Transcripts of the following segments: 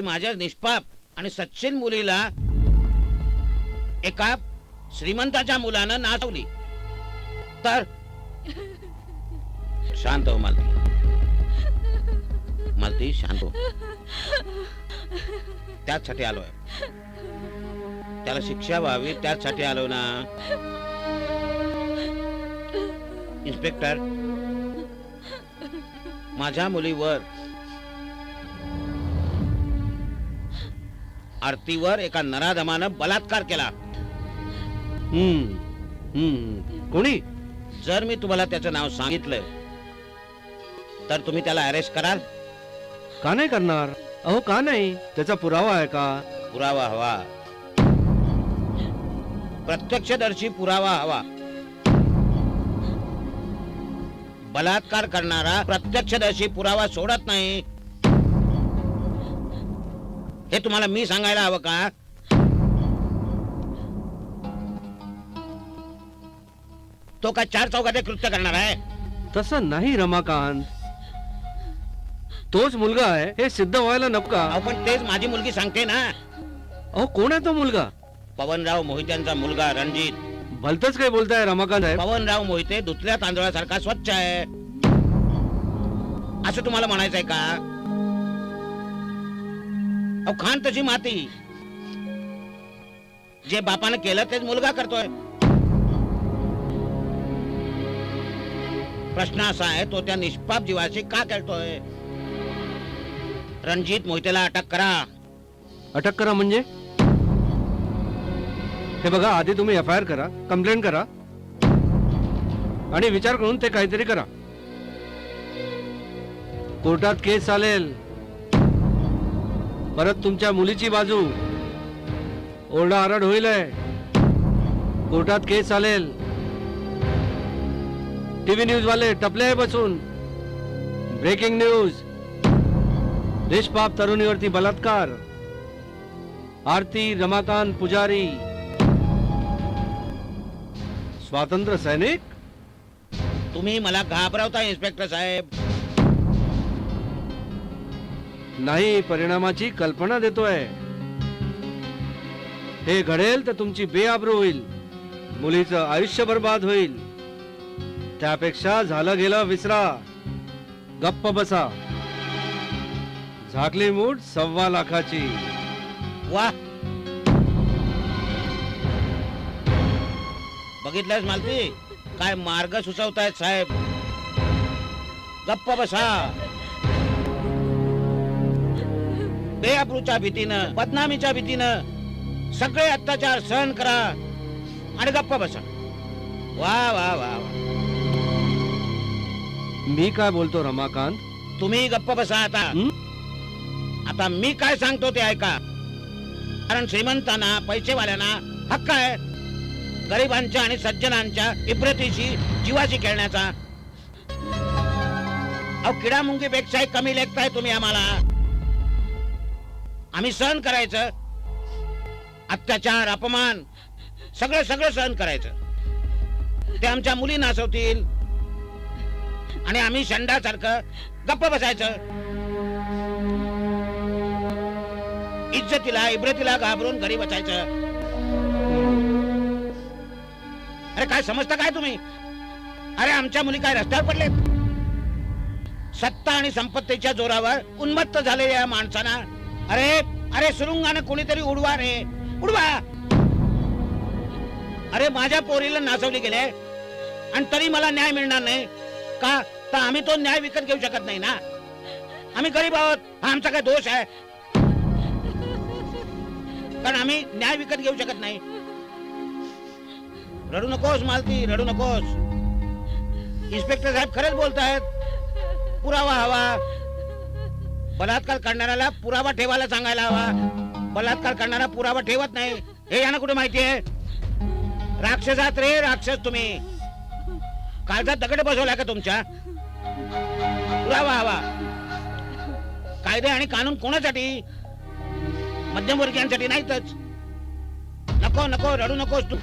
माझ्या निष्पाप आणि सच्चिन मुलीला एका श्रीमंताच्या मुलानं नाचवली तर शांत हो मालती, मालती शांत हो. त्याचसाठी आलोय, त्याला शिक्षा व्हावी त्याचसाठी आलो ना. इन्स्पेक्टर, माझ्या मुलीवर आरतीवर एका नराधमानं बलात्कार केला. कोणी? जर मी तुम्हाला त्याचं नाव सांगितलं तर तुम्ही त्याला अरेस्ट कराल? का नाही करणार? अहो का नाही? त्याचा पुरावा आहे का? पुरावा हवा, प्रत्यक्षदर्शी पुरावा हवा. बलात्कार करणारा प्रत्यक्षदर्शी पुरावा सोडत नाही हे तुम्हाला मी सांगायला हवं का? तो का चार चौघात कृत्य करणार आहे? तसं नाही रमाकांत, तोच मुलगा आहे हे सिद्ध व्हायला नको का? अहो पण तेच माझी मुलगी सांगते ना. अहो कोण आहे तो मुलगा? पवनराव मोहित्यांचा मुलगा रणजित. भलतच काय बोलताय रमाकांत साहेब? पवनराव मोहिते धुतल्या तांदळासारखा स्वच्छ आहे असं तुम्हाला म्हणायचंय का? अहो खान तशी माती, जे बापानं केलं तेच मुलगा करतोय. प्रश्न असा आहे तो त्या निष्पाप जीवाशी का खेळतोय? रणजित मोहितेला अटक करा. अटक करा म्हणजे? हे बघा, आधी तुम्ही FIR करा, कंप्लेंट करा आणि विचार करून ते काहीतरी करा. कोर्टात केस चालेल, परत तुमच्या मुलीची बाजू ओरडाआरड होईल. कोर्टात केस चालेल, टीव्ही न्यूज वाले टपले आहे बसून. ब्रेकिंग न्यूज, निष्पाप तरुणीवरती बलात्कार, आरती रमाकांत पुजारी स्वातंत्र्य सैनिक. तुम्ही मला घाबरवता इन्स्पेक्टर साहेब. नाही, परिणामाची कल्पना देतोय. हे घडेल तर तुमची बेआबरू होईल, मुलीचं आयुष्य बर्बाद होईल. त्यापेक्षा झालं गेलं विसरा, गप्प बसा. झाकली मूठ 1.25 लाखाची. वा, बघितलंस मालती काय मार्ग सुचवतायत साहेब. गप्प बसा, बेअब्रूच्या भीतीनं, बदनामीच्या भीतीनं सगळे अत्याचार सहन करा आणि गप्प बसा. वा वा वा वा. मी काय बोलतो रमाकांत? तुम्ही गप्प बसा आता. आता मी काय सांगतो ते ऐका. कारण श्रीमंतांना, पैसेवाल्यांना हक्क आहे गरिबांच्या आणि सज्जनांच्या इब्रतीशी, जीवाशी खेळण्याचा. अहो किडा मुंगीपेक्षाही कमी लेखताय तुम्ही आम्हाला. आम्ही सहन करायचं, अत्याचार, अपमान सगळं सगळं सहन करायचं. ते आमच्या मुली नाचवतील आणि आम्ही शंडासारखं गप्प बसायचं. इज्जतीला, इब्रतीला घाबरून घरी बसायचं. अरे काय समजता काय तुम्ही? अरे आमच्या मुली काय रस्त्यावर पडलेत? सत्ता आणि संपत्तीच्या जोरावर उन्मत्त झालेल्या माणसांना अरे अरे सुरुंगानं कोणीतरी उडवा रे, उडवा. अरे माझ्या पोरीला नाचवली गेले आणि तरी मला न्याय मिळणार नाही का? तर आम्ही तो न्याय विकत घेऊ शकत नाही ना. आम्ही गरीब आहोत, हा आमचा काय दोष आहे? कारण आम्ही न्याय विकत घेऊ शकत नाही. रडू नकोस मालती, रडू नकोस. इन्स्पेक्टर साहेब खरंच बोलतायत. पुरावा हवा. बलात्कार करणाऱ्याला पुरावा ठेवायला सांगायला हवा. बलात्कार करणारा पुरावा ठेवत नाही हे यांना कुठे माहिती आहे? राक्षसात रे राक्षस तुम्ही. काळजात दगड बसवला का तुमच्या? पुरावा हवा. कायदे आणि कानून कोणासाठी? मध्यमवर्गीयांसाठी नाहीतच. नको नको, रडू नकोस तू.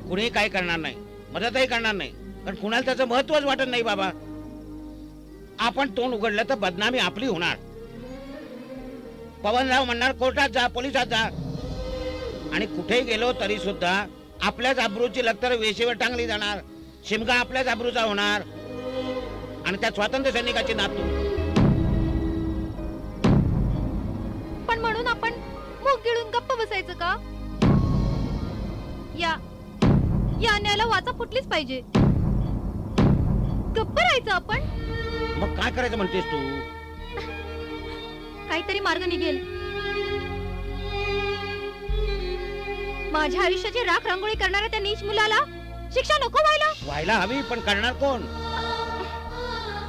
कुणी काही करणार नाही, मदतही करणार नाही, कारण कुणाला त्याचं महत्वच वाटत नाही बाबा. आपण तोंड उघडलं तर बदनामी आपली होणार. पवनराव म्हणणार कोर्टात जा, पोलिसात जा, आणि कुठेही गेलो तरी सुद्धा आपल्याच अब्रूची लक्तर वेशीवर टांगली जाणार, शिमगा आपल्याच अब्रूचा होणार, आणि त्या स्वातंत्र्य सैनिकाची नातू. पण म्हणून आपण मुख गिळून गप्प बसायचं का? या अन्यायाला वाचा फुटलीच पाहिजे. गप्प राहायचं आपण. मग काय करायचं म्हणतेस तू? काहीतरी मार्ग निघेल. माझ्या आयुष्याची राख रांगोळी करणाऱ्या त्या नीच मुलाला शिक्षा नको व्हायला हवी, पण करणार कोण?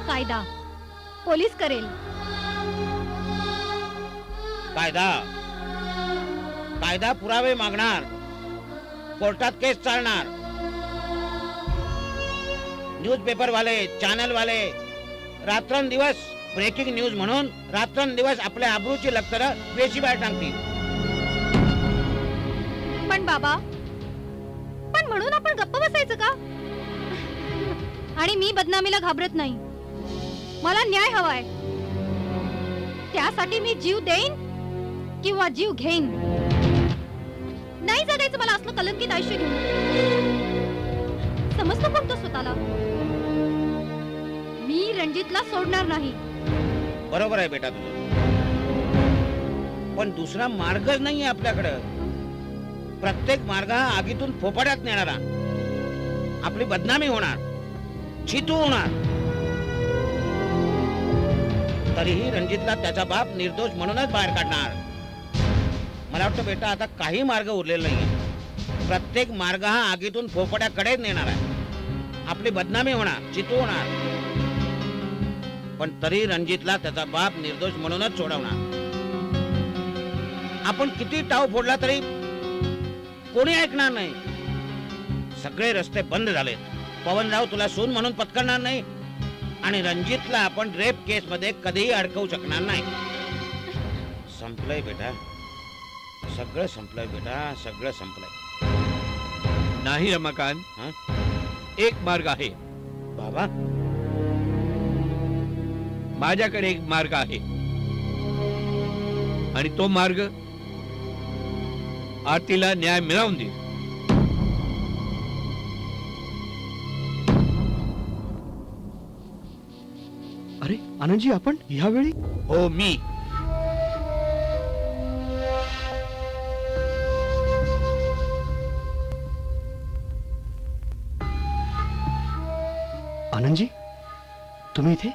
कायदा, पोलीस करेल. कायदा पुरावे मागणार, कोर्टात केस चालणार. न्यूजपेपर वाले, चॅनल वाले रात्रंदिवस ब्रेकिंग न्यूज म्हणून रात्रंदिवस आपल्या अब्रूची लक्तर वेशी बाहेर टाकतील. पण बाबा, पण म्हणून आपण गप्प बसायचं का? आणि मी बदनामीला घाबरत नाही. मला न्याय हवाय. त्यासाठी मी जीव देईन किंवा जीव घेईन. नाही जगायचं मला असलं कलंकित आयुष्य घेऊन. समजतो कोणतं स्वतःला. मी रणजितला सोडणार नाही. बरोबर आहे बेटा तुझं, पण दुसरा मार्गच नाहीये आपल्याकडं. प्रत्येक मार्ग हा आगीतून फोपाड्यात नेणारा. आपली बदनामी होणार, छितू होणार. तरीही रणजितला त्याचा बाप निर्दोष म्हणूनच बाहेर काढणार. मला वाटतं बेटा आता काही मार्ग उरलेला नाहीये. प्रत्येक मार्ग हा आगीतून फोपाड्याकडे नेणार आहे. आपली बदनामी होणार, चितू होणार, पण तरी रणजितला त्याचा बाप निर्दोष म्हणूनच सोडवणार. आपण किती टाव फोडला तरी कोणी ऐकणार नाही. सगळे रस्ते बंद झालेत. पवनराव तुला सून म्हणून पत्करणार नाही, आणि रणजितला आपण रेप केस मध्ये कधीही अडकवू शकणार नाही. संपलंय बेटा, सगळं संपलंय बेटा, सगळं संपलंय. नाही रमाकांत, हं? एक मार्ग आहे. बाबा, माझ्याकडे एक मार्ग आहे, आणि तो मार्ग आरतीला न्याय मिळवून देईल. अरे आनंदजी, आपण ह्यावेळी? हो, मी. आनंदजी, तुम्ही इथे?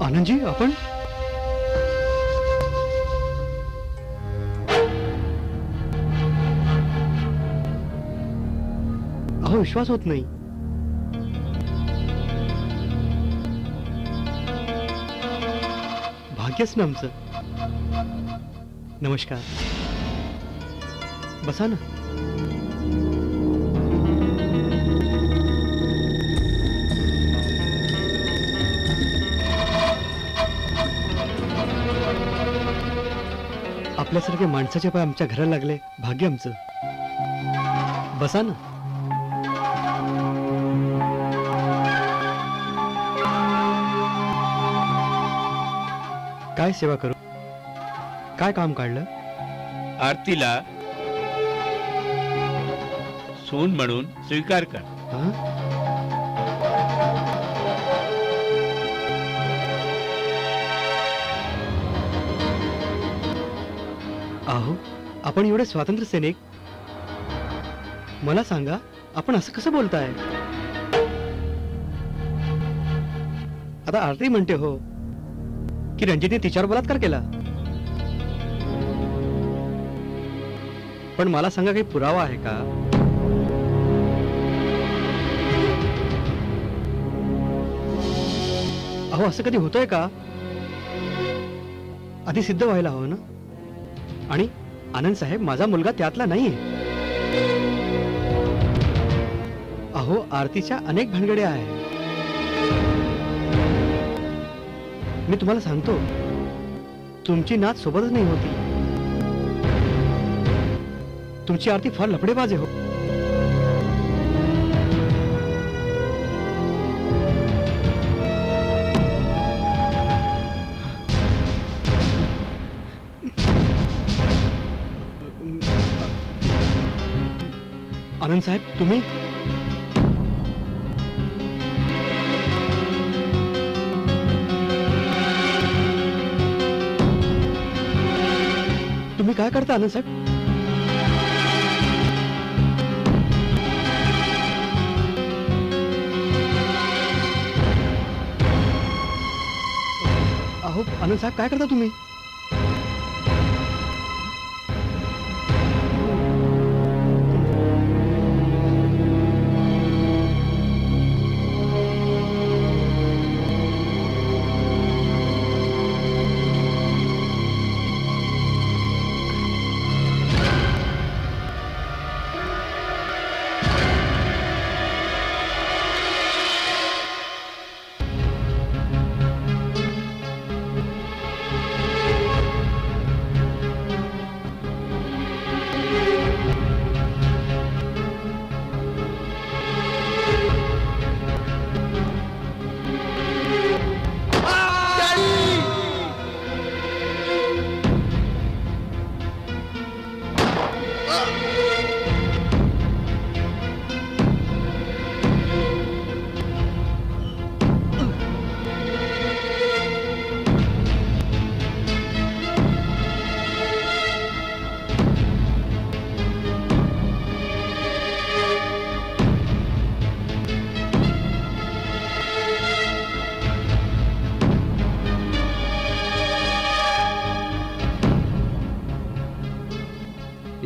आनंदजी, आपण? अहो, विश्वास होत नाही. भाग्यच ना आमचं. नमस्कार, बसा ना. आपल्यासारख्या माणसाचे पाय आमच्या घराला लागले, भाग्य आमचं. बसा ना. काय सेवा करू? काय काम काढलं? आरतीला सून म्हणून स्वीकार कर. हा? अहो, आपण एवढे स्वातंत्र्य सैनिक. मला सांगा, आपण असं कसं बोलताय? आता आरती म्हणते हो की रणजितने तिच्यावर बलात्कार केला, पण मला सांगा, काही पुरावा आहे का? अहो, असं कधी होतंय का? आधी सिद्ध व्हायला हवं ना. आणि आनंद साहेब, माझा मुलगा त्यातला नाहीये. अहो, आरतीच्या अनेक भानगड्या आहे. मी तुम्हाला सांगतो, तुमची नात सोबतच नाही होती. तुमची आरती फार लफडेबाज आहे हो. आनंद साहेब, तुम्ही तुम्ही काय करता आनंद साहेब? अहो आनंद साहेब, काय करता तुम्ही?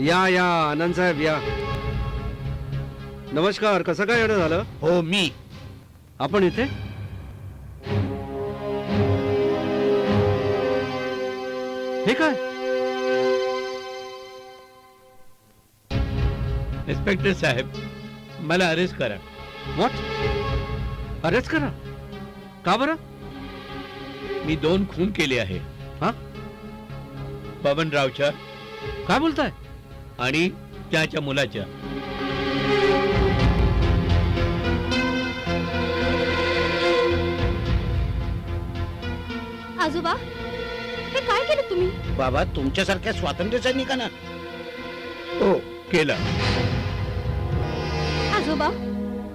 या या आनंद साहेब या. नमस्कार. कसं काय येणं झालं? हो मी. आपण इथे? हे काय? इन्स्पेक्टर साहेब, मला अरेस्ट करा. व्हॉट? अरेस्ट करा? का बरं? मी 2 खून केले आहे. हा? पवनरावच्या काय बोलताय? आणि त्याच्या मुलाच्या. आजोबा, हे काय केलं तुम्ही? बाबा, तुमच्यासारख्या स्वातंत्र्य सैनिकांना हो केला. आजोबा,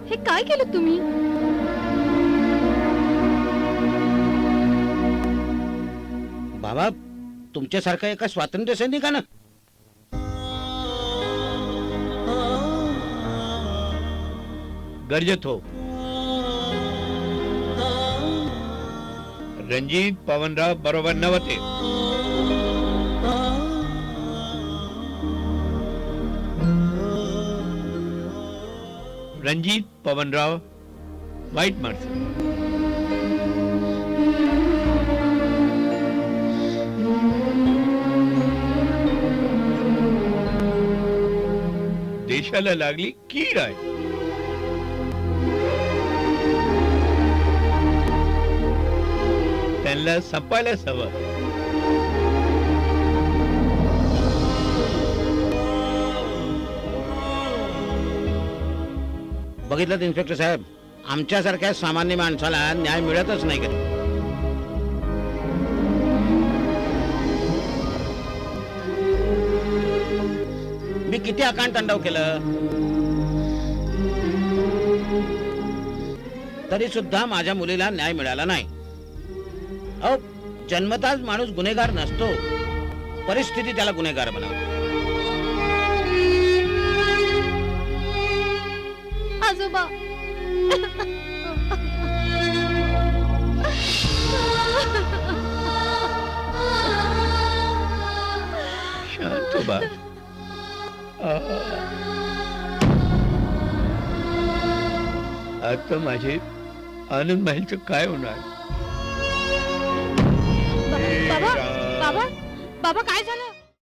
हे काय केलं तुम्ही? बाबा, तुमच्यासारख्या एका स्वातंत्र्य सैनिकानं गरजत हो. रणजित पवनराव बरोबर नव्हते. रणजित पवनराव वाईट माणसं. देशाला लागली कीड आहे. त्यांना संपायलाच हवं. बघितलं इन्स्पेक्टर साहेब, आमच्यासारख्या सामान्य माणसाला न्याय मिळतच नाही कधी. मी किती आकांड तांडव केलं तरी सुद्धा माझ्या मुलीला न्याय मिळाला नाही. अहो, जन्मताच माणूस गुन्हेगार नसतो, परिस्थिती त्याला गुन्हेगार बनवते. आजोबा, शांत बा. आता माझे आनंद महलचं काय होणार? बाबा, बाबा, बाबा काय झालं?